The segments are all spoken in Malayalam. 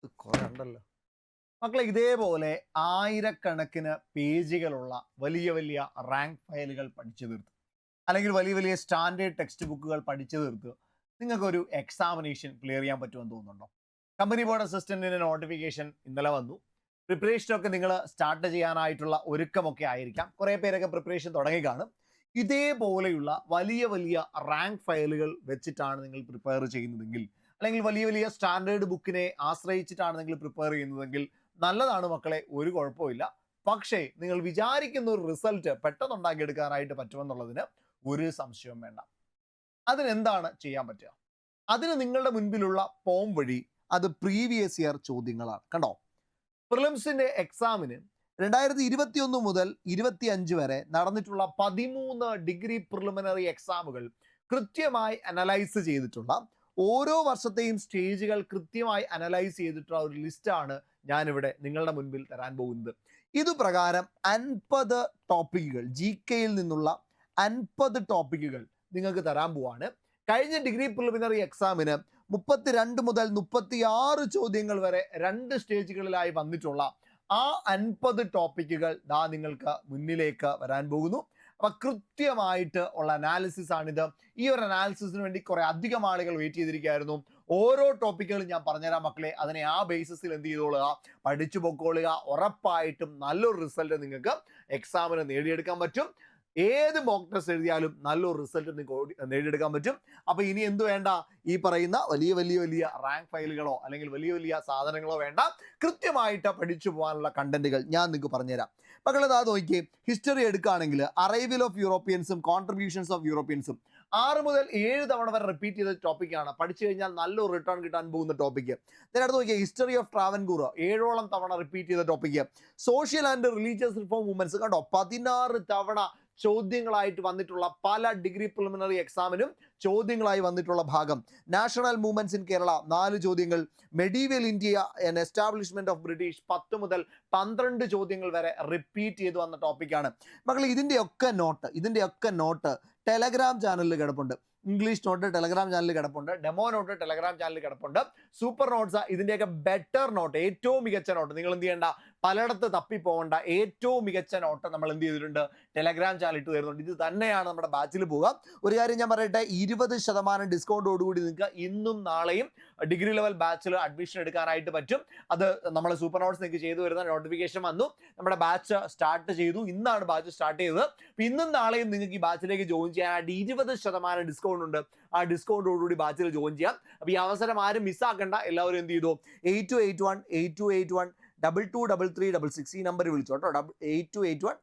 കുറെ ഉണ്ടല്ലോ മക്കളെ. ഇതേപോലെ ആയിരക്കണക്കിന് പേജുകളുള്ള വലിയ വലിയ റാങ്ക് ഫയലുകൾ പഠിച്ചു തീർത്ത്, അല്ലെങ്കിൽ വലിയ വലിയ സ്റ്റാൻഡേർഡ് ടെക്സ്റ്റ് ബുക്കുകൾ പഠിച്ചു തീർത്ത് നിങ്ങൾക്കൊരു എക്സാമിനേഷൻ ക്ലിയർ ചെയ്യാൻ പറ്റുമെന്ന് തോന്നുന്നുണ്ടോ? കമ്പനി ബോർഡ് അസിസ്റ്റന്റിന്റെ നോട്ടിഫിക്കേഷൻ ഇന്നലെ വന്നു. പ്രിപ്പറേഷനൊക്കെ നിങ്ങൾ സ്റ്റാർട്ട് ചെയ്യാനായിട്ടുള്ള ഒരുക്കമൊക്കെ ആയിരിക്കാം. കുറേ പേരൊക്കെ പ്രിപ്പറേഷൻ തുടങ്ങി കാണും. ഇതേപോലെയുള്ള വലിയ വലിയ റാങ്ക് ഫയലുകൾ വെച്ചിട്ടാണ് നിങ്ങൾ പ്രിപ്പയർ ചെയ്യുന്നതെങ്കിൽ, അല്ലെങ്കിൽ വലിയ വലിയ സ്റ്റാൻഡേർഡ് ബുക്കിനെ ആശ്രയിച്ചിട്ടാണ് നിങ്ങൾ പ്രിപ്പയർ ചെയ്യുന്നതെങ്കിൽ നല്ലതാണ് മക്കളെ, ഒരു കുഴപ്പമില്ല. പക്ഷേ നിങ്ങൾ വിചാരിക്കുന്ന ഒരു റിസൾട്ട് പെട്ടെന്ന് ഉണ്ടാക്കിയെടുക്കാനായിട്ട് പറ്റുമെന്നുള്ളതിന് ഒരു സംശയവും വേണ്ട. അതിനെന്താണ് ചെയ്യാൻ പറ്റുക? അതിന് നിങ്ങളുടെ മുൻപിലുള്ള പോം വഴി അത് പ്രീവിയസ് ഇയർ ചോദ്യങ്ങളാണ്. കണ്ടോ, പ്രിലിംസിന്റെ എക്സാമിന് 2021 മുതൽ 25 വരെ നടന്നിട്ടുള്ള 13 ഡിഗ്രി പ്രിലിമിനറി എക്സാമുകൾ കൃത്യമായി അനലൈസ് ചെയ്തിട്ടുള്ള, ഓരോ വർഷത്തെയും സ്റ്റേജുകൾ കൃത്യമായി അനലൈസ് ചെയ്തിട്ടുള്ള ഒരു ലിസ്റ്റാണ് ഞാനിവിടെ നിങ്ങളുടെ മുൻപിൽ തരാൻ പോകുന്നത്. ഇതുപ്രകാരം 50 ടോപ്പിക്കുകൾ, GK-യിൽ നിന്നുള്ള 50 ടോപ്പിക്കുകൾ നിങ്ങൾക്ക് തരാൻ പോവാണ്. കഴിഞ്ഞ ഡിഗ്രി പ്രിലിമിനറി എക്സാമിന് 32 മുതൽ 36 ചോദ്യങ്ങൾ വരെ 2 സ്റ്റേജുകളിലായി വന്നിട്ടുള്ള ആ 50 ടോപ്പിക്കുകൾ ദാ നിങ്ങൾക്ക് മുന്നിലേക്ക് വരാൻ പോകുന്നു. അപ്പൊ കൃത്യമായിട്ട് ഉള്ള അനാലിസിസ് ആണിത്. ഈ ഒരു അനാലിസിസിന് വേണ്ടി കുറെ അധികം ആളുകൾ വെയിറ്റ് ചെയ്തിരിക്കുകയായിരുന്നു. ഓരോ ടോപ്പിക്കുകളും ഞാൻ പറഞ്ഞുതരാം മക്കളെ. അതിനെ ആ ബേസിസിൽ എന്ത് ചെയ്തോളുക, പഠിച്ചു പൊക്കോളുക. ഉറപ്പായിട്ടും നല്ലൊരു റിസൾട്ട് നിങ്ങൾക്ക് എക്സാമിന് നേടിയെടുക്കാൻ പറ്റും. ഏത് മോക്ക് ടെസ്റ്റ് എഴുതിയാലും നല്ലൊരു റിസൾട്ട് നിങ്ങൾക്ക് നേടിയെടുക്കാൻ പറ്റും. അപ്പൊ ഇനി എന്ത് വേണ്ട, ഈ പറയുന്ന വലിയ വലിയ വലിയ റാങ്ക് ഫയലുകളോ അല്ലെങ്കിൽ വലിയ വലിയ സാധനങ്ങളോ വേണ്ട. കൃത്യമായിട്ട് പഠിച്ചു പോകാനുള്ള കണ്ടന്റുകൾ ഞാൻ നിങ്ങൾക്ക് പറഞ്ഞുതരാം. മക്കളെ ദാ നോക്കിയേ, ഹിസ്റ്ററി എടുക്കുകയാണെങ്കിൽ അറൈവൽ ഓഫ് യൂറോപ്യൻസും കോൺട്രിബ്യൂഷൻസ് ഓഫ് യൂറോപ്യൻസും 6 മുതൽ 7 തവണ വരെ റിപ്പീറ്റ് ചെയ്ത ടോപ്പിക്കാണ്. പഠിച്ചു കഴിഞ്ഞാൽ നല്ലൊരു റിട്ടേൺ കിട്ടാൻ പോകുന്ന ടോപ്പിക്ക്. ഇതിനടുത്ത് നോക്കിയാൽ ഹിസ്റ്ററി ഓഫ് ട്രാവൻകൂർ 7ഓളം തവണ റിപ്പീറ്റ് ചെയ്ത topic. Social and religious reform movements കണ്ടോ, 16 തവണ ചോദ്യങ്ങളായിട്ട് വന്നിട്ടുള്ള, പല ഡിഗ്രി പ്രിലിമിനറി എക്സാമിനും ചോദ്യങ്ങളായി വന്നിട്ടുള്ള ഭാഗം. നാഷണൽ മൂവ്മെന്റ്സ് ഇൻ കേരള 4 ചോദ്യങ്ങൾ. Medieval India and establishment of British 10 മുതൽ 12 ചോദ്യങ്ങൾ വരെ റിപ്പീറ്റ് ചെയ്ത് വന്ന ടോപ്പിക്കാണ്. മക്കൾ ഇതിൻ്റെയൊക്കെ നോട്ട് ടെലഗ്രാം ചാനലിൽ കിടപ്പുണ്ട്. ഇംഗ്ലീഷ് നോട്ട് ടെലഗ്രാം ചാനലിൽ കിടപ്പുണ്ട്, ഡെമോ നോട്ട് ടെലഗ്രാം ചാനലിൽ കിടപ്പുണ്ട്, സൂപ്പർ നോട്ട്സ് ഇതിൻ്റെയൊക്കെ ബെറ്റർ നോട്ട്, ഏറ്റവും മികച്ച നോട്ട്. നിങ്ങൾ എന്ത് ചെയ്യേണ്ട, പലയിടത്ത് തപ്പിപ്പോകേണ്ട ഏറ്റവും മികച്ച നോട്ട് നമ്മൾ എന്ത് ചെയ്തിട്ടുണ്ട്, ടെലഗ്രാം ചാനൽ ഇട്ട് തരുന്നുണ്ട്. ഇത് തന്നെയാണ് നമ്മുടെ ബാച്ചിൽ പോകുക. ഒരു കാര്യം ഞാൻ പറയട്ടെ, 20% ഡിസ്കൗണ്ടോടുകൂടി നിങ്ങൾക്ക് ഇന്നും നാളെയും ഡിഗ്രി ലെവൽ ബാച്ചിൽ അഡ്മിഷൻ എടുക്കാനായിട്ട് പറ്റും. അത് നമ്മൾ സൂപ്പർ നോട്ട്സ് നിങ്ങൾക്ക് ചെയ്തു വരുന്ന നോട്ടിഫിക്കേഷൻ വന്നു. നമ്മുടെ ബാച്ച് സ്റ്റാർട്ട് ചെയ്തു. ഇന്നാണ് ബാച്ച് സ്റ്റാർട്ട് ചെയ്തത്. ഇന്നും നാളെയും നിങ്ങൾക്ക് ഈ ബാച്ചിലേക്ക് ജോയിൻ ചെയ്യാനായിട്ട് 20% ഡിസ്കൗണ്ട് ഉണ്ട്. ആ ഡിസ്കൗണ്ടോടുകൂടി ബാച്ചിൽ ജോയിൻ ചെയ്യാം. അപ്പോൾ ഈ അവസരം ആരും മിസ്സാക്കണ്ട. എല്ലാവരും എന്ത് ചെയ്തു, 8281 ഈ നമ്പറിൽ വിളിച്ചോ കേട്ടോ. 8281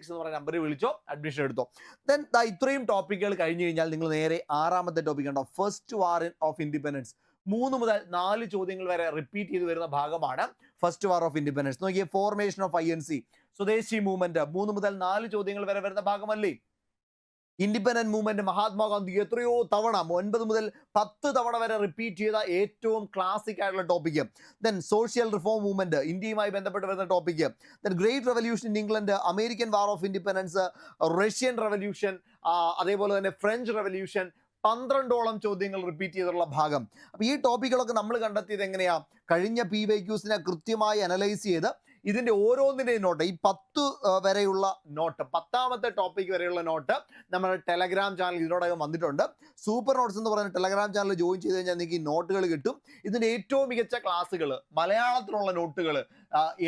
എന്ന് പറയുന്ന നമ്പറിൽ വിളിച്ചോ, അഡ്മിഷൻ എടുത്തോ. ദെൻ ഇത്രയും ടോപ്പിക്കുകൾ കഴിഞ്ഞു കഴിഞ്ഞാൽ നിങ്ങൾ നേരെ 6ാമത്തെ ടോപ്പിക് ഉണ്ടോ, ഫസ്റ്റ് വാർ ഓഫ് ഇൻഡിപെൻഡൻസ്. 3 മുതൽ 4 ചോദ്യങ്ങൾ വരെ റിപ്പീറ്റ് ചെയ്ത് വരുന്ന ഭാഗമാണ് ഫസ്റ്റ് വാർ ഓഫ് ഇൻഡിപെൻഡൻസ്. നോക്കിയേ, ഫോർമേഷൻ ഓഫ് INC, സ്വദേശി മൂവ്മെന്റ് 3 മുതൽ 4 ചോദ്യങ്ങൾ വരെ വരുന്ന ഭാഗമല്ലേ. ഇൻഡിപെൻഡന്റ് മൂവ്മെന്റ് മഹാത്മാഗാന്ധി എത്രയോ തവണ, 9 മുതൽ 10 തവണ വരെ റിപ്പീറ്റ് ചെയ്ത ഏറ്റവും ക്ലാസിക് ആയിട്ടുള്ള topic. Then social reform movement, ഇന്ത്യയുമായി ബന്ധപ്പെട്ട് വരുന്ന topic. Then great revolution in England, American war of independence, Russian revolution, അതേപോലെ തന്നെ ഫ്രഞ്ച് റെവല്യൂഷൻ. 12ഓളം ചോദ്യങ്ങൾ റിപ്പീറ്റ് ചെയ്തിട്ടുള്ള ഭാഗം. അപ്പോൾ ഈ ടോപ്പിക്കുകളൊക്കെ നമ്മൾ കണ്ടെത്തിയത് എങ്ങനെയാ, കഴിഞ്ഞ PYQs കൃത്യമായി അനലൈസ് ചെയ്ത് ഇതിൻ്റെ ഓരോന്നിൻ്റെയും നോട്ട്, ഈ 10 വരെയുള്ള നോട്ട്, 10ാമത്തെ ടോപ്പിക് വരെയുള്ള നോട്ട് നമ്മുടെ ടെലഗ്രാം ചാനൽ ഇതിനോടകം വന്നിട്ടുണ്ട്. സൂപ്പർ നോട്ട്സ് എന്ന് പറയുന്ന ടെലഗ്രാം ചാനൽ ജോയിൻ ചെയ്ത് കഴിഞ്ഞാൽ നിങ്ങൾക്ക് ഈ നോട്ടുകൾ കിട്ടും. ഇതിൻ്റെ ഏറ്റവും മികച്ച ക്ലാസ്സുകൾ, മലയാളത്തിലുള്ള നോട്ടുകൾ,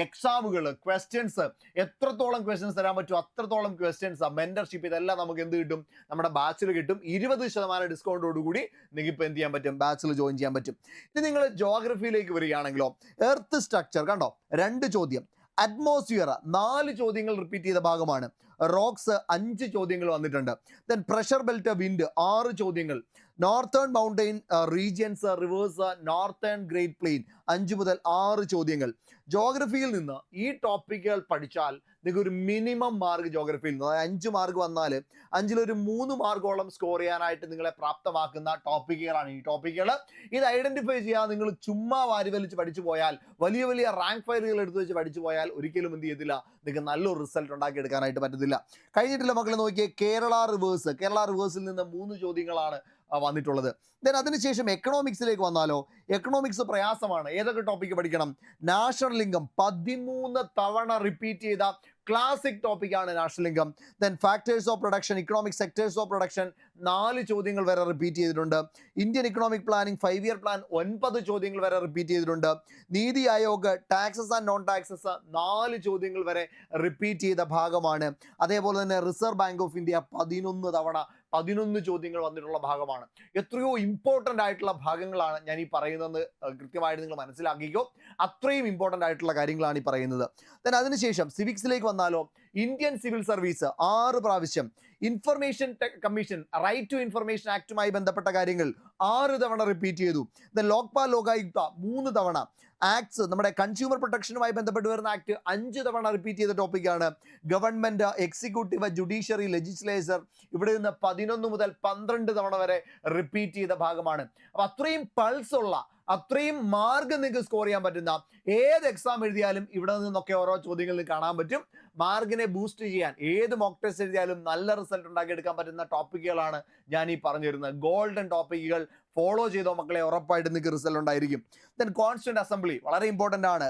എക്സാമുകൾ, ക്വസ്റ്റ്യൻസ്, എത്രത്തോളം ക്വസ്റ്റ്യൻസ് തരാൻ പറ്റും അത്രത്തോളം ക്വസ്റ്റ്യൻസ്, മെന്റർഷിപ്പ്, ഇതെല്ലാം നമുക്ക് എന്ത് കിട്ടും, നമ്മുടെ ബാച്ചിൽ കിട്ടും. 20% ഡിസ്കൗണ്ടോടുകൂടി നിങ്ങൾക്ക് ഇപ്പോൾ എന്ത് ചെയ്യാൻ പറ്റും, ബാച്ചിൽ ജോയിൻ ചെയ്യാൻ പറ്റും. ഇനി നിങ്ങൾ ജോഗ്രഫിയിലേക്ക് വരികയാണെങ്കിലോ, എർത്ത് സ്ട്രക്ചർ കണ്ടോ, 2 ചോദ്യം. അറ്റ്മോസ്ഫിയർ 4 ചോദ്യങ്ങൾ റിപ്പീറ്റ് ചെയ്ത ഭാഗമാണ്. റോക്സ് 5 ചോദ്യങ്ങൾ വന്നിട്ടുണ്ട്. ദെൻ പ്രഷർ ബെൽറ്റ്, വിൻഡ് 6 ചോദ്യങ്ങൾ. Northern mountain regions, rivers, northern great plain 5 മുതൽ 6 ചോദ്യങ്ങൾ. ജോഗ്രഫിയിൽ നിന്ന് ഈ ടോപ്പിക്കുകൾ പഠിച്ചാൽ നിങ്ങൾക്ക് ഒരു മിനിമം മാർക്ക് ജോഗ്രഫിയിൽ നിന്ന്, അതായത് 5 മാർക്ക് വന്നാൽ 5-ൽ 3 മാർക്കോളം സ്കോർ ചെയ്യാനായിട്ട് നിങ്ങളെ പ്രാപ്തമാക്കുന്ന ടോപ്പിക്കുകളാണ് ഈ ടോപ്പിക്കുകൾ. ഇത് ഐഡന്റിഫൈ ചെയ്യാൻ നിങ്ങൾ ചുമ്മാ വാരി വലിച്ച് പഠിച്ചു പോയാൽ, വലിയ വലിയ റാങ്ക് ഫയലുകൾ എടുത്തു വെച്ച് പഠിച്ചു പോയാൽ ഒരിക്കലും എന്ത് ചെയ്യത്തില്ല, നിങ്ങൾക്ക് നല്ലൊരു റിസൾട്ട് ഉണ്ടാക്കിയെടുക്കാനായിട്ട് പറ്റത്തില്ല. കഴിഞ്ഞിട്ടില്ല മക്കളെ. നോക്കിയേ, കേരള റിവേഴ്സ്. കേരള റിവേഴ്സിൽ നിന്ന് 3 ചോദ്യങ്ങളാണ് വന്നിട്ടുള്ളത്. ദെൻ അതിനുശേഷം എക്കണോമിക്സിലേക്ക് വന്നാലോ, എക്കണോമിക്സ് പ്രയാസമാണ്. ഏതൊക്കെ ടോപ്പിക്ക് പഠിക്കണം? നാഷണൽ ഇൻകം 13 തവണ റിപ്പീറ്റ് ചെയ്ത ക്ലാസിക് ടോപ്പിക്കാണ് national income. Then factors of production, economic sectors of production 4 ചോദ്യങ്ങൾ വരെ റിപ്പീറ്റ് ചെയ്തിട്ടുണ്ട്. Indian economic planning 5 year plan 9 ചോദ്യങ്ങൾ വരെ റിപ്പീറ്റ് ചെയ്തിട്ടുണ്ട്. NITI Aayog taxes and non taxes 4 ചോദ്യങ്ങൾ വരെ റിപ്പീറ്റ് ചെയ്ത ഭാഗമാണ്. അതേപോലെ തന്നെ റിസർവ് ബാങ്ക് ഓഫ് ഇന്ത്യ 11 തവണ 11 ചോദ്യങ്ങൾ വന്നിട്ടുള്ള ഭാഗമാണ്. എത്രയോ ഇമ്പോർട്ടൻ്റ് ആയിട്ടുള്ള ഭാഗങ്ങളാണ് ഞാൻ ഈ പറയുന്നത്, കൃത്യമായിട്ട് നിങ്ങൾ മനസ്സിലാക്കിക്കോ. അത്രയും ഇമ്പോർട്ടൻ്റ് ആയിട്ടുള്ള കാര്യങ്ങളാണ് ഈ പറയുന്നത്. ദെൻ അതിനുശേഷം സിവിക്സിലേക്ക് വന്നാലോ, ഇന്ത്യൻ സിവിൽ സർവീസ് 6 പ്രാവശ്യം, information commission right to information ആക്ടുമായി ബന്ധപ്പെട്ട കാര്യങ്ങൾ 6 തവണ റിപ്പീറ്റ് ചെയ്തു. ദെൻ ലോക്പാൽ ലോകായുക്ത 3 തവണ, ആക്ട്സ് നമ്മുടെ കൺസ്യൂമർ പ്രൊട്ടക്ഷനുമായി ബന്ധപ്പെട്ട് വരുന്ന ആക്ട് 5 തവണ റിപ്പീറ്റ് ചെയ്ത ടോപ്പിക്കാണ്. ഗവൺമെന്റ്, എക്സിക്യൂട്ടീവ്, ജുഡീഷ്യറി, ലെജിസ്ലേച്ചർ ഇവിടെ നിന്ന് 11 മുതൽ 12 തവണ വരെ റിപ്പീറ്റ് ചെയ്ത ഭാഗമാണ്. അപ്പൊ അത്രയും പൾസ് ഉള്ള, അത്രയും മാർക്ക് നിങ്ങൾക്ക് സ്കോർ ചെയ്യാൻ പറ്റുന്ന ഏത് എക്സാം എഴുതിയാലും ഇവിടെ നിന്നൊക്കെ ഓരോ ചോദ്യങ്ങൾ കാണാൻ പറ്റും. മാർക്കിനെ ബൂസ്റ്റ് ചെയ്യാൻ ഏത് മോക്ക് ടെസ്റ്റ് എഴുതിയാലും നല്ല റിസൾട്ട് ഉണ്ടാക്കിയെടുക്കാൻ പറ്റുന്ന ടോപ്പിക്കുകളാണ് ഞാൻ ഈ പറഞ്ഞു തരുന്നത്. ഗോൾഡൻ ടോപ്പിക്കുകൾ ഫോളോ ചെയ്തോ മക്കളെ, ഉറപ്പായിട്ട് നിങ്ങൾക്ക് റിസൾട്ട് ഉണ്ടായിരിക്കും. ദെൻ കോൺസ്റ്റിറ്റ്യൂന്റ് അസംബ്ലി വളരെ ഇമ്പോർട്ടൻ്റ് ആണ്.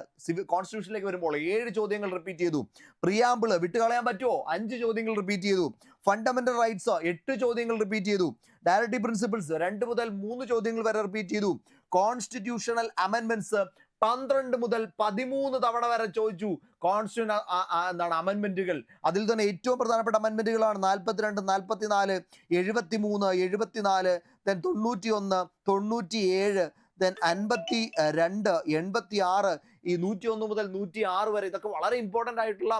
കോൺസ്റ്റിറ്റ്യൂഷനിലേക്ക് വരുമ്പോൾ 7 ചോദ്യങ്ങൾ റിപ്പീറ്റ് ചെയ്തു. പ്രിയാമ്പിള് വിട്ടുകളയാൻ പറ്റുമോ? 5 ചോദ്യങ്ങൾ റിപ്പീറ്റ് ചെയ്തു. ഫണ്ടമെന്റൽ റൈറ്റ്സ് 8 ചോദ്യങ്ങൾ റിപ്പീറ്റ് ചെയ്തു. ഡയറക്റ്റീവ് പ്രിൻസിപ്പിൾസ് 2 മുതൽ 3 ചോദ്യങ്ങൾ വരെ റിപ്പീറ്റ് ചെയ്തു. കോൺസ്റ്റിറ്റ്യൂഷണൽ അമെൻമെന്റ്സ് 12 മുതൽ 13 തവണ വരെ ചോദിച്ചു. കോൺസ്റ്റിറ്റ്യൂഷൻ അമെൻമെന്റുകൾ, അതിൽ തന്നെ ഏറ്റവും പ്രധാനപ്പെട്ട അമെൻമെന്റുകളാണ് 42, 44, 73, 74, ദെൻ 91, 97, ദെൻ 52, 86, ഈ 101 മുതൽ 106 വരെ. ഇതൊക്കെ വളരെ ഇമ്പോർട്ടൻ്റ് ആയിട്ടുള്ള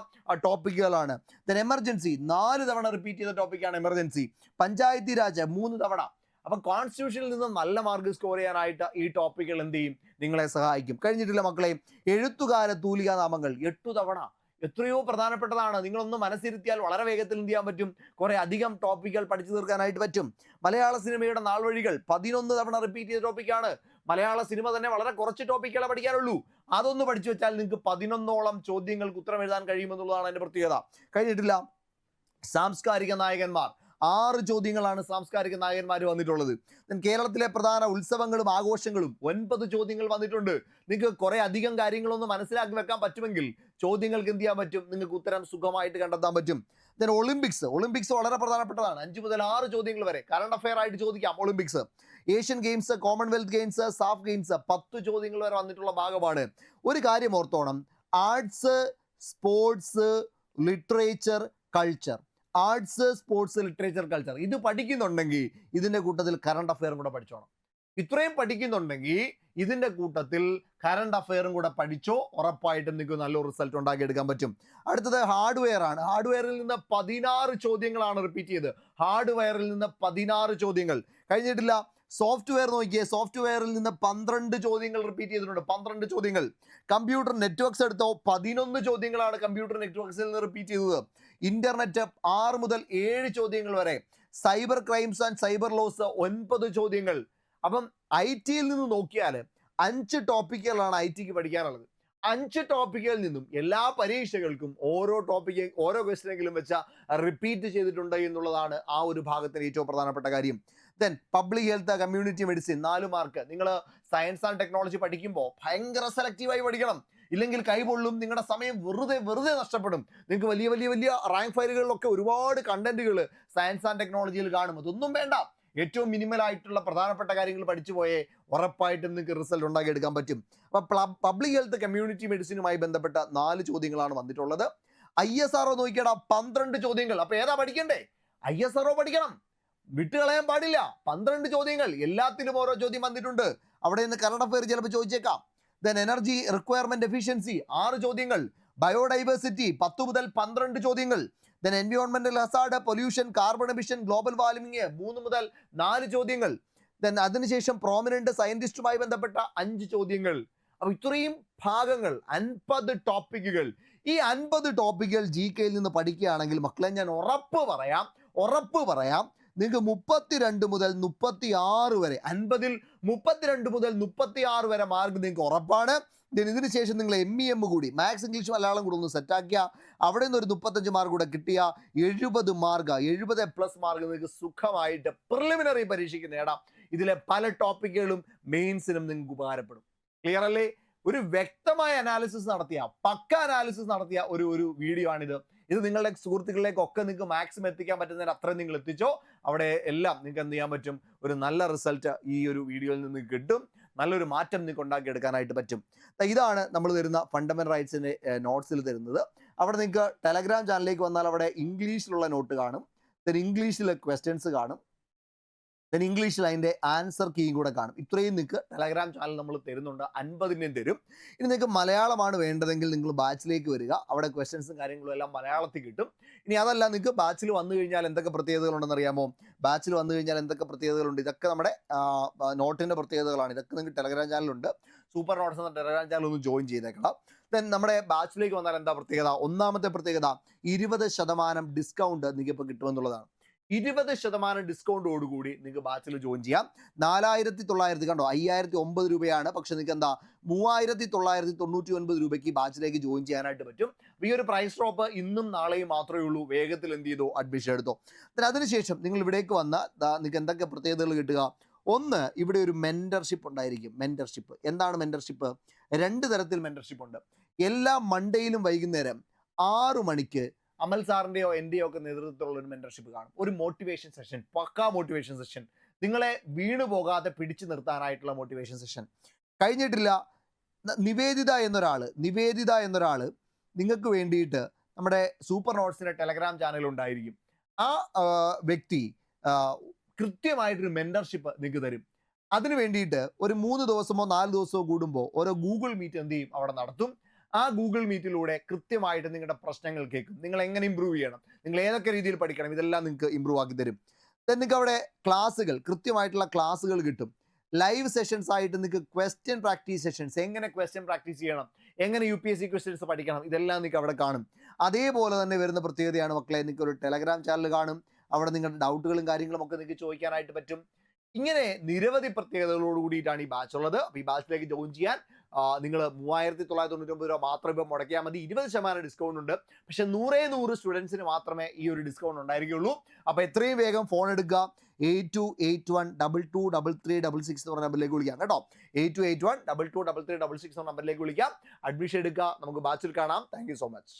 ടോപ്പിക്കുകളാണ്. ദെൻ എമർജൻസി 4 തവണ റിപ്പീറ്റ് ചെയ്ത ടോപ്പിക്കാണ് എമർജൻസി. പഞ്ചായത്തി രാജ് 3 തവണ. അപ്പം കോൺസ്റ്റിറ്റ്യൂഷനിൽ നിന്ന് നല്ല മാർക്ക് സ്കോർ ചെയ്യാനായിട്ട് ഈ ടോപ്പിക്കുകൾ എന്ത് ചെയ്യും? നിങ്ങളെ സഹായിക്കും. കഴിഞ്ഞിട്ടില്ല മക്കളെ, എഴുത്തുകാര തൂലികാ നാമങ്ങൾ 8 തവണ. എത്രയോ പ്രധാനപ്പെട്ടതാണ്. നിങ്ങളൊന്ന് മനസ്സിരുത്തിയാൽ വളരെ വേഗത്തിൽ എന്ത് ചെയ്യാൻ പറ്റും? കുറെ അധികം ടോപ്പിക്കുകൾ പഠിച്ചു തീർക്കാനായിട്ട് പറ്റും. മലയാള സിനിമയുടെ നാൾവഴികൾ 11 തവണ റിപ്പീറ്റ് ചെയ്ത ടോപ്പിക്കാണ്. മലയാള സിനിമ തന്നെ വളരെ കുറച്ച് ടോപ്പിക്കുകളെ പഠിക്കാനുള്ളൂ. അതൊന്ന് പഠിച്ചു വെച്ചാൽ നിങ്ങൾക്ക് 11ഓളം ചോദ്യങ്ങൾക്ക് ഉത്തരം എഴുതാൻ കഴിയുമെന്നുള്ളതാണ് അതിന്റെ പ്രത്യേകത. കഴിഞ്ഞിട്ടില്ല, സാംസ്കാരിക നായകന്മാർ 6 ചോദ്യങ്ങളാണ് സാംസ്കാരിക നായകന്മാർ വന്നിട്ടുള്ളത്. കേരളത്തിലെ പ്രധാന ഉത്സവങ്ങളും ആഘോഷങ്ങളും 9 ചോദ്യങ്ങൾ വന്നിട്ടുണ്ട്. നിങ്ങൾക്ക് കുറെ അധികം കാര്യങ്ങളൊന്ന് മനസ്സിലാക്കി വെക്കാൻ പറ്റുമെങ്കിൽ ചോദ്യങ്ങൾക്ക് എന്ത് ചെയ്യാൻ പറ്റും? നിങ്ങൾക്ക് ഉത്തരം സുഖമായിട്ട് കണ്ടെത്താൻ പറ്റും. ദെൻ ഒളിമ്പിക്സ് വളരെ പ്രധാനപ്പെട്ടതാണ്. 5 മുതൽ 6 ചോദ്യങ്ങൾ വരെ കറണ്ട് അഫെയർ ആയിട്ട് ചോദിക്കാം. Olympics, Asian Games, Commonwealth Games, SAF Games 10 ചോദ്യങ്ങൾ വരെ വന്നിട്ടുള്ള ഭാഗമാണ്. ഒരു കാര്യം ഓർത്തോണം, arts, sports, literature, culture, arts, sports, literature, culture ഇത് പഠിക്കുന്നുണ്ടെങ്കിൽ ഇതിന്റെ കൂട്ടത്തിൽ കറണ്ട് അഫെയറും കൂടെ പഠിച്ചോണം. ഇത്രയും പഠിക്കുന്നുണ്ടെങ്കിൽ ഇതിന്റെ കൂട്ടത്തിൽ കറണ്ട് അഫെയറും കൂടെ പഠിച്ചോ, ഉറപ്പായിട്ടും നിങ്ങൾക്ക് നല്ലൊരു റിസൾട്ട് ഉണ്ടാക്കിയെടുക്കാൻ പറ്റും. അടുത്തത് ഹാർഡ്വെയർ ആണ്. ഹാർഡ്വെയറിൽ നിന്ന് 16 ചോദ്യങ്ങളാണ് റിപ്പീറ്റ് ചെയ്ത്. ഹാർഡ്വെയറിൽ നിന്ന് 16 ചോദ്യങ്ങൾ. കഴിഞ്ഞിട്ടില്ല, സോഫ്റ്റ്വെയർ നോക്കിയേ. സോഫ്റ്റ്വെയറിൽ നിന്ന് 12 ചോദ്യങ്ങൾ റിപ്പീറ്റ് ചെയ്തിട്ടുണ്ട്. 12 ചോദ്യങ്ങൾ. കമ്പ്യൂട്ടർ നെറ്റ്വർക്ക്സ് എടുത്തോ, 11 ചോദ്യങ്ങളാണ് കമ്പ്യൂട്ടർ നെറ്റ്വർക്ക്സിൽ നിന്ന് റിപ്പീറ്റ് ചെയ്തത്. ഇന്റർനെറ്റ് 6 മുതൽ 7 ചോദ്യങ്ങൾ വരെ. Cyber crimes and cyber laws 9 ചോദ്യങ്ങൾ. അപ്പം IT-യിൽ നിന്ന് നോക്കിയാൽ 5 ടോപ്പിക്കുകളാണ് IT-ക്ക് പഠിക്കാനുള്ളത്. 5 ടോപ്പിക്കുകളിൽ നിന്നും എല്ലാ പരീക്ഷകൾക്കും ഓരോ ക്വസ്റ്റ്യനെങ്കിലും വെച്ച റിപ്പീറ്റ് ചെയ്തിട്ടുണ്ട് എന്നുള്ളതാണ് ആ ഒരു ഭാഗത്തിന് ഏറ്റവും പ്രധാനപ്പെട്ട കാര്യം. Then public health, community medicine 4 mark. നിങ്ങൾ സയൻസ് ആൻഡ് ടെക്നോളജി പഠിക്കുമ്പോൾ ഭയങ്കര സെലക്റ്റീവായി പഠിക്കണം. ഇല്ലെങ്കിൽ കൈപൊള്ളും, നിങ്ങളുടെ സമയം വെറുതെ നഷ്ടപ്പെടും. നിങ്ങൾക്ക് വലിയ റാങ്ക് ഫയലുകളിലൊക്കെ ഒരുപാട് കണ്ടന്റുകൾ സയൻസ് ആൻഡ് ടെക്നോളജിയിൽ കാണും. അതൊന്നും വേണ്ട. ഏറ്റവും മിനിമൽ ആയിട്ടുള്ള പ്രധാനപ്പെട്ട കാര്യങ്ങൾ പഠിച്ചു പോയേ ഉറപ്പായിട്ടും നിങ്ങൾക്ക് റിസൾട്ട് ഉണ്ടാക്കിയെടുക്കാൻ പറ്റും. അപ്പം പബ്ലിക് ഹെൽത്ത്, കമ്മ്യൂണിറ്റി മെഡിസിനുമായി ബന്ധപ്പെട്ട 4 ചോദ്യങ്ങളാണ് വന്നിട്ടുള്ളത്. ISRO നോക്കിയാൽ 12 ചോദ്യങ്ങൾ. അപ്പൊ ഏതാ പഠിക്കണ്ടേ? ISRO പഠിക്കണം, വിട്ടുകളയാൻ പാടില്ല. 12 ചോദ്യങ്ങൾ, എല്ലാത്തിലും ഓരോ ചോദ്യം വന്നിട്ടുണ്ട്. അവിടെ നിന്ന് കറണ്ട് അഫെയർ ചിലപ്പോൾ ചോദിച്ചേക്കാം. ദെൻ എനർജി റിക്വയർമെന്റ് എഫിഷ്യൻസി 6 ചോദ്യങ്ങൾ. ബയോഡൈവേഴ്സിറ്റി 10 മുതൽ 12 ചോദ്യങ്ങൾ. ദെൻ എൻവയോൺമെന്റൽ hazard, pollution, carbon emission, global warming 3 മുതൽ 4 ചോദ്യങ്ങൾ. ദെൻ അതിനുശേഷം പ്രോമിനന്റ് സയന്റിസ്റ്റുമായി ബന്ധപ്പെട്ട 5 ചോദ്യങ്ങൾ. അപ്പൊ ഇത്രയും ഭാഗങ്ങൾ, 50 ടോപ്പിക്കുകൾ. ഈ 50 ടോപ്പിക്കുകൾ GK-യിൽ നിന്ന് പഠിക്കുകയാണെങ്കിൽ മക്കളെ ഞാൻ ഉറപ്പ് പറയാം നിങ്ങൾക്ക് 32 മുതൽ 36 വരെ, 50-ൽ 32 മുതൽ 36 വരെ മാർക്ക് നിങ്ങൾക്ക് ഉറപ്പാണ്. ഇതിന് ശേഷം നിങ്ങൾ MEM കൂടി മാത്സ് ഇംഗ്ലീഷ് മലയാളം കൂടെ ഒന്ന് സെറ്റാക്കിയ അവിടെ നിന്ന് ഒരു 35 മാർക്ക് കൂടെ കിട്ടിയ 70 മാർക്ക് 70+ മാർക്ക് നിങ്ങൾക്ക് സുഖമായിട്ട് പ്രിലിമിനറി പരീക്ഷയ്ക്ക് നേടാം. ഇതിലെ പല ടോപ്പിക്കുകളും മെയിൻസിനും നിങ്ങൾക്ക് ഉപകാരപ്പെടും. ക്ലിയർ അല്ലേ? ഒരു വ്യക്തമായ അനാലിസിസ് നടത്തിയ പക്ക അനാലിസിസ് നടത്തിയ ഒരു വീഡിയോ ആണിത്. ഇത് നിങ്ങളുടെ സുഹൃത്തുക്കളിലേക്കൊക്കെ നിങ്ങൾക്ക് മാക്സിമം എത്തിക്കാൻ പറ്റുന്നതിന് അത്രയും നിങ്ങൾ എത്തിച്ചോ. അവിടെ എല്ലാം നിങ്ങൾക്ക് എന്ത് ചെയ്യാൻ പറ്റും, ഒരു നല്ല റിസൾട്ട് ഈ ഒരു വീഡിയോയിൽ നിന്ന് കിട്ടും. നല്ലൊരു മാറ്റം നിങ്ങൾക്ക് ഉണ്ടാക്കിയെടുക്കാനായിട്ട് പറ്റും. ഇതാണ് നമ്മൾ തരുന്ന ഫണ്ടമെന്റൽ റൈറ്റ്സിന്റെ നോട്ട്സിൽ തരുന്നത്. അവിടെ നിങ്ങൾക്ക് ടെലഗ്രാം ചാനലിലേക്ക് വന്നാൽ അവിടെ ഇംഗ്ലീഷിലുള്ള നോട്ട് കാണും, ഇംഗ്ലീഷിലെ ക്വസ്റ്റ്യൻസ് കാണും, ഇംഗ്ലീഷിൽ അതിൻ്റെ ആൻസർ കീയും കൂടെ കാണും. ഇത്രയും നിങ്ങൾക്ക് ടെലഗ്രാം ചാനൽ നമ്മൾ തരുന്നുണ്ട്. 50നും തരും. ഇനി നിങ്ങൾക്ക് മലയാളമാണ് വേണ്ടതെങ്കിൽ നിങ്ങൾ ബാച്ചിലേക്ക് വരിക. അവിടെ ക്വസ്റ്റ്യൻസും കാര്യങ്ങളും എല്ലാം മലയാളത്തിൽ കിട്ടും. ഇനി അതല്ല, നിങ്ങൾക്ക് ബാച്ചിൽ വന്നു കഴിഞ്ഞാൽ എന്തൊക്കെ പ്രത്യേകതകളുണ്ടെന്ന് അറിയാമോ? ബാച്ചിൽ വന്നു കഴിഞ്ഞാൽ എന്തൊക്കെ പ്രത്യേകതകളുണ്ട്? ഇതൊക്കെ നമ്മുടെ നോട്ടിൻ്റെ പ്രത്യേകതകളാണ്. ഇതൊക്കെ നിങ്ങൾക്ക് ടെലഗ്രാം ചാനലുണ്ട്. സൂപ്പർ നോട്ട്സ് എന്ന ടെലഗ്രാം ചാനൽ ഒന്ന് ജോയിൻ ചെയ്തേക്കണം. ദെൻ നമ്മുടെ ബാച്ചിലേക്ക് വന്നാൽ എന്താ പ്രത്യേകത? ഒന്നാമത്തെ പ്രത്യേകത 20% ഡിസ്കൗണ്ട് നിങ്ങൾക്ക് ഇപ്പോൾ കിട്ടുമെന്നുള്ളതാണ്. 20% ഡിസ്കൗണ്ടോടുകൂടി നിങ്ങൾക്ക് ബാച്ചിൽ ജോയിൻ ചെയ്യാം. 4900 കണ്ടോ, 5009 രൂപയാണ്. പക്ഷെ നിങ്ങൾക്ക് എന്താ 3999 രൂപയ്ക്ക് ബാച്ചിലേക്ക് ജോയിൻ ചെയ്യാനായിട്ട് പറ്റും. ഈ ഒരു പ്രൈസ് ഡ്രോപ്പ് ഇന്നും നാളെയും മാത്രമേ ഉള്ളൂ. വേഗത്തിൽ എന്ത് ചെയ്തോ, അഡ്മിഷൻ എടുത്തോ. അതിനുശേഷം നിങ്ങൾ ഇവിടേക്ക് വന്നാൽ നിങ്ങൾക്ക് എന്തൊക്കെ പ്രത്യേകതകൾ കിട്ടുക? ഒന്ന്, ഇവിടെ ഒരു മെന്റർഷിപ്പ് ഉണ്ടായിരിക്കും. മെന്റർഷിപ്പ് എന്താണ്? മെന്റർഷിപ്പ് 2 തരത്തിൽ മെന്റർഷിപ്പ് ഉണ്ട്. എല്ലാ മൺഡേയിലും വൈകുന്നേരം 6 മണിക്ക് അമൽ സാറിൻ്റെയോ എൻ്റെയോ ഒക്കെ നേതൃത്വത്തിലുള്ള ഒരു മെന്റർഷിപ്പ് കാണും. ഒരു മോട്ടിവേഷൻ സെഷൻ, പക്കാ മോട്ടിവേഷൻ സെഷൻ, നിങ്ങളെ വീണു പോകാതെ പിടിച്ചു നിർത്താനായിട്ടുള്ള മോട്ടിവേഷൻ സെഷൻ. കഴിഞ്ഞിട്ടില്ല, നിവേദിത എന്നൊരാൾ നിങ്ങൾക്ക് വേണ്ടിയിട്ട് നമ്മുടെ സൂപ്പർ നോട്ട്സിൻ്റെ ടെലഗ്രാം ചാനൽ ഉണ്ടായിരിക്കും. ആ വ്യക്തി കൃത്യമായിട്ടൊരു മെന്റർഷിപ്പ് നിങ്ങൾക്ക് തരും. അതിന് വേണ്ടിയിട്ട് ഒരു 3 ദിവസമോ 4 ദിവസമോ കൂടുമ്പോൾ ഓരോ ഗൂഗിൾ മീറ്റ് എന്ത് ചെയ്യും, അവിടെ നടത്തും. ആ ഗൂഗിൾ മീറ്റിലൂടെ കൃത്യമായിട്ട് നിങ്ങളുടെ പ്രശ്നങ്ങൾ കേൾക്കും. നിങ്ങൾ എങ്ങനെ ഇമ്പ്രൂവ് ചെയ്യണം, നിങ്ങൾ ഏതൊക്കെ രീതിയിൽ പഠിക്കണം, ഇതെല്ലാം നിങ്ങൾക്ക് ഇമ്പ്രൂവ് ആക്കി തരും. നിങ്ങൾക്ക് അവിടെ ക്ലാസ്സുകൾ, കൃത്യമായിട്ടുള്ള ക്ലാസ്സുകൾ കിട്ടും. ലൈവ് സെഷൻസ് ആയിട്ട് നിങ്ങൾക്ക് ക്വസ്റ്റ്യൻ പ്രാക്ടീസ് സെഷൻസ്, എങ്ങനെ ക്വസ്റ്റ്യൻ പ്രാക്ടീസ് ചെയ്യണം, എങ്ങനെ UPSC ക്വസ്റ്റ്യൻസ് പഠിക്കണം, ഇതെല്ലാം നിങ്ങൾക്ക് അവിടെ കാണും. അതേപോലെ തന്നെ വരുന്ന പ്രത്യേകതയാണ് മക്കളെ, നിങ്ങൾക്ക് ഒരു ടെലഗ്രാം ചാനൽ കാണും. അവിടെ നിങ്ങളുടെ ഡൗട്ടുകളും കാര്യങ്ങളും ഒക്കെ നിങ്ങൾക്ക് ചോദിക്കാനായിട്ട് പറ്റും. ഇങ്ങനെ നിരവധി പ്രത്യേകതകളോട് കൂടിയിട്ടാണ് ഈ ബാച്ച് ഉള്ളത്. അപ്പോൾ ഈ ബാച്ചിലേക്ക് ജോയിൻ ചെയ്യാൻ നിങ്ങൾ 3999 രൂപ മാത്രം ഇപ്പോൾ മുടക്കിയാൽ മതി. 20% ഡിസ്കൗണ്ട് ഉണ്ട്. പക്ഷെ 100 സ്റ്റുഡൻസിന് മാത്രമേ ഈ ഒരു ഡിസ്കൗണ്ട് ഉണ്ടായിരിക്കുള്ളൂ. അപ്പോൾ എത്രയും വേഗം ഫോൺ എടുക്കുക. 8281223366 എന്ന് പറഞ്ഞ നമ്പറിലേക്ക് വിളിക്കാം കേട്ടോ. 8281223366 എന്ന നമ്പറിലേക്ക് വിളിക്കാം. അഡ്മിഷൻ എടുക്കുക. നമുക്ക് ബാച്ചിൽ കാണാം. Thank you so much.